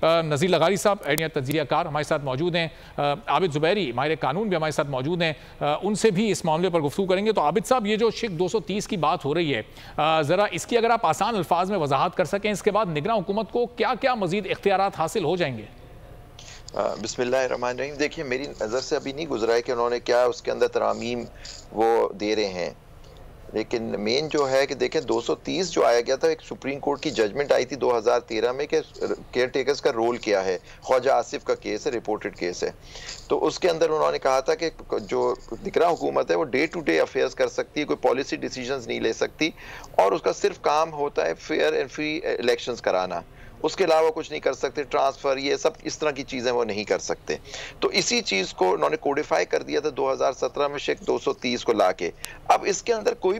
नज़ीर लगारी साहब adhere तंजीया car हमारे साथ मौजूद हैं। आबिद ज़ुबैरी माहिर कानून भी हमारे साथ मौजूद हैं, उनसे भी इस मामले पर गुफ्तगू करेंगे। तो आबिद साहब, ये जो शिक 230 की बात हो रही है, ज़रा इसकी अगर आप आसान अल्फाज में वजाहत कर सकें, इसके बाद निगरान हुकूमत को क्या क्या मज़ीद इख्तियारात हासिल हो जाएंगे? बिस्मिल्लाहिर्रहमानिर्रहीम। देखिए, मेरी नज़र से अभी नहीं गुजरा है कि उन्होंने क्या उसके अंदर तरामीम वो दे रहे हैं, लेकिन मेन जो है कि देखें 230 जो आया गया था, एक सुप्रीम कोर्ट की जजमेंट आई थी 2013 में कि केयर टेकर्स का रोल क्या है। ख्वाजा आसिफ का केस है, रिपोर्टेड केस है। तो उसके अंदर उन्होंने कहा था कि जो निगरान हुकूमत है वो डे टू डे अफेयर्स कर सकती है, कोई पॉलिसी डिसीजंस नहीं ले सकती, और उसका सिर्फ काम होता है फेयर एंड फ्री इलेक्शंस कराना। उसके अलावा कुछ नहीं कर सकते, ट्रांसफर ये सब इस तरह की चीजें वो नहीं कर सकते। तो इसी चीज को उन्होंने कोडिफाई कर दिया था 2017 में शिक 230 को लाके। अब इसके अंदर कोई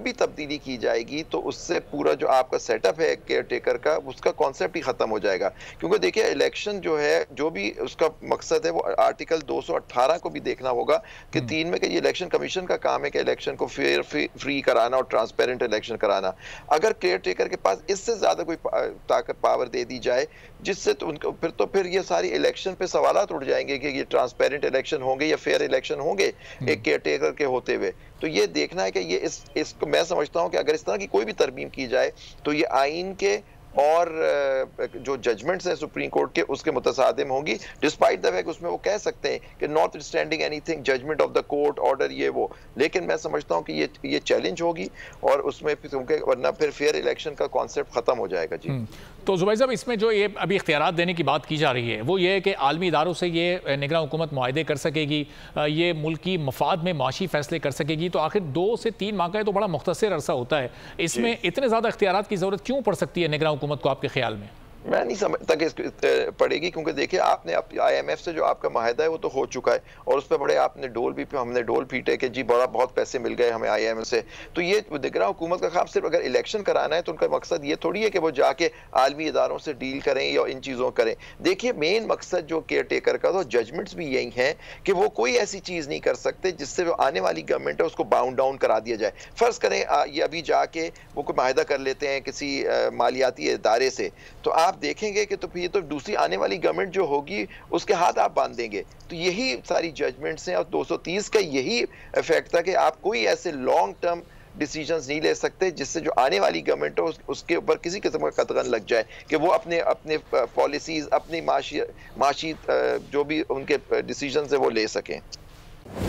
भी तब्दीली की जाएगी तो उससे पूरा जो आपका सेटअप है केयर टेकर का, उसका कॉन्सेप्ट ही खत्म हो जाएगा। क्योंकि देखिए, इलेक्शन जो है, जो भी उसका मकसद है, वो आर्टिकल 218 को भी देखना होगा कि 3 में कि ये इलेक्शन कमीशन का काम है कि इलेक्शन को फेयर फ्री कराना और ट्रांसपेरेंट इलेक्शन कराना। अगर केयर टेकर के पास इससे ज्यादा कोई ताकत पावर दे दी जाए, जिससे तो उनको फिर ये सारी इलेक्शन पे सवालात उठ जाएंगे कि ये ट्रांसपेरेंट इलेक्शन होंगे या फेयर इलेक्शन होंगे एक केयर टेकर के होते हुए। तो ये देखना है कि ये इसको मैं समझता हूं कि अगर इस तरह की कोई भी तरमीम की जाए तो ये आइन के और जो जजमेंट्स हैं सुप्रीम कोर्ट के, उसके मुतसादिम होंगी, डिस्पाइट द फैक्ट उसमें वो कह सकते हैं कि not standing anything judgement of the court order ये वो। लेकिन मैं समझता हूं कि ये चैलेंज होगी और उसमें क्योंकि वरना फिर फेयर इलेक्शन का कॉन्सेप्ट खत्म हो जाएगा। जी, तो जुबैर साहब, इसमें जो ये अभी इख्तियारात देने की बात की जा रही है वो ये है कि आलमी इदारों से ये निगरान हुकूमत मुआहदे कर सकेगी, ये मुल्क की मफाद में माशी फैसले कर सकेगी। तो आखिर 2 से 3 माह का तो बड़ा मुख्तसर अरसा होता है, इसमें इतने ज़्यादा इख्तियारात की ज़रूरत क्यों पड़ सकती है निगरान हुकूमत को आपके ख्याल में? मैं नहीं समझता कि पड़ेगी, क्योंकि देखिए आपने IMF से जो आपका माहिदा है वो तो हो चुका है, और उस पर बड़े आपने हमने डोल पीटे कि जी बहुत पैसे मिल गए हमें IMF से। तो ये निगरान हुकूमत का काम सिर्फ अगर इलेक्शन कराना है तो उनका मकसद ये थोड़ी है कि वो जाके आलमी इदारों से डील करें या इन चीज़ों करें। देखिए, मेन मकसद जो केयर टेकर का, तो जजमेंट्स भी यही हैं कि वो कोई ऐसी चीज़ नहीं कर सकते जिससे वो आने वाली गवर्नमेंट है उसको बाउंड डाउन करा दिया जाए। फ़र्ज़ करें ये अभी जाके वो कोई माहिदा कर लेते हैं किसी मालियाती इदारे से, तो आप देखेंगे कि तो फिर तो दूसरी आने वाली गवर्नमेंट जो होगी उसके हाथ आप बांध देंगे। तो यही सारी जजमेंट्स हैं, और 230 का यही इफेक्ट था कि आप कोई ऐसे लॉन्ग टर्म डिसीजंस नहीं ले सकते जिससे जो आने वाली गवर्नमेंट हो उसके ऊपर किसी किस्म का कतगन लग जाए कि वो अपने पॉलिसीज, अपनी माशी जो भी उनके डिसीजंस है वो ले सकें।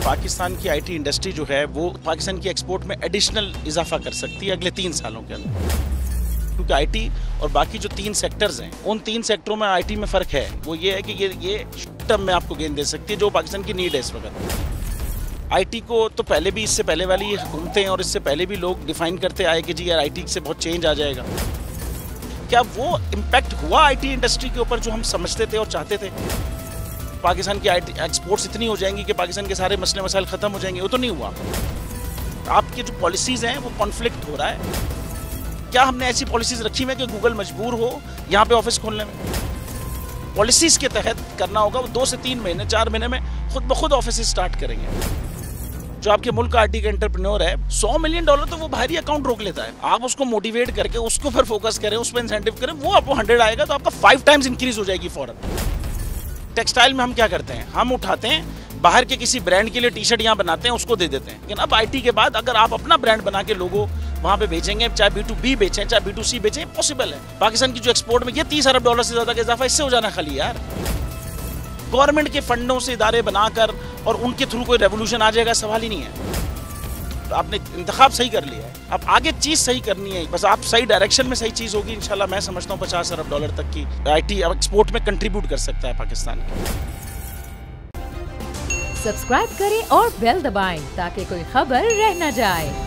पाकिस्तान की IT इंडस्ट्री जो है वो पाकिस्तान की एक्सपोर्ट में एडिशनल इजाफा कर सकती है अगले 3 सालों के अंदर, क्योंकि IT और बाकी जो 3 सेक्टर्स हैं, उन 3 सेक्टरों में IT में फ़र्क है। वो ये है कि ये शॉर्ट टर्म में आपको गेन दे सकती है, जो पाकिस्तान की नीड है इस वक्त। IT को तो पहले भी, इससे पहले वाली हुकूमतें और इससे पहले भी लोग डिफाइन करते आए कि जी यार IT से बहुत चेंज आ जाएगा। क्या वो इम्पैक्ट हुआ IT इंडस्ट्री के ऊपर जो हम समझते थे और चाहते थे? पाकिस्तान की IT एक्सपोर्ट्स इतनी हो जाएंगी कि पाकिस्तान के सारे मसले मसाइल ख़त्म हो जाएंगे? वो तो नहीं हुआ। आपके जो पॉलिसीज़ हैं वो कॉन्फ्लिक्ट हो रहा है। क्या हमने ऐसी पॉलिसीज रखी हुई है कि गूगल मजबूर हो यहाँ पे ऑफिस खोलने में? पॉलिसीज के तहत करना होगा। वो 2 से 3 महीने 4 महीने में खुद ब खुद ऑफिस स्टार्ट करेंगे। जो आपके मुल्क का IT का एंटरप्रेन्योर है, $100 मिलियन तो वो बाहरी अकाउंट रोक लेता है। आप उसको मोटिवेट करके उसको पर फोकस करें, उस पर इंसेंटिव करें, वो आपको 100 आएगा तो आपका 5 टाइम्स इंक्रीज हो जाएगी फौरन। टेक्सटाइल में हम क्या करते हैं, हम उठाते हैं बाहर के किसी ब्रांड के लिए टी-शर्ट यहाँ बनाते हैं, उसको दे देते हैं। लेकिन अब IT के बाद अगर आप अपना ब्रांड बना के लोगो वहाँ पे बेचेंगे, चाहे B2B बेचें चाहे B2C बेचें, पॉसिबल है। पाकिस्तान की जो एक्सपोर्ट में ये $30 अरब से ज़्यादा का इजाफा इससे हो जाना खाली यार। गवर्नमेंट के फंडों से इदारे बनाकर और उनके थ्रू कोई रेवोल्यूशन आ जाएगा, सवाल ही नहीं है। तो आपने इंतखाब सही कर लिया है, अब आगे चीज़ सही करनी है, बस आप सही डायरेक्शन में सही चीज़ होगी इंशाल्लाह। मैं समझता हूँ $50 अरब तक की IT अब एक्सपोर्ट में कंट्रीब्यूट कर सकता है पाकिस्तान। सब्सक्राइब करें और बेल दबाएं ताकि कोई खबर रह न जाए।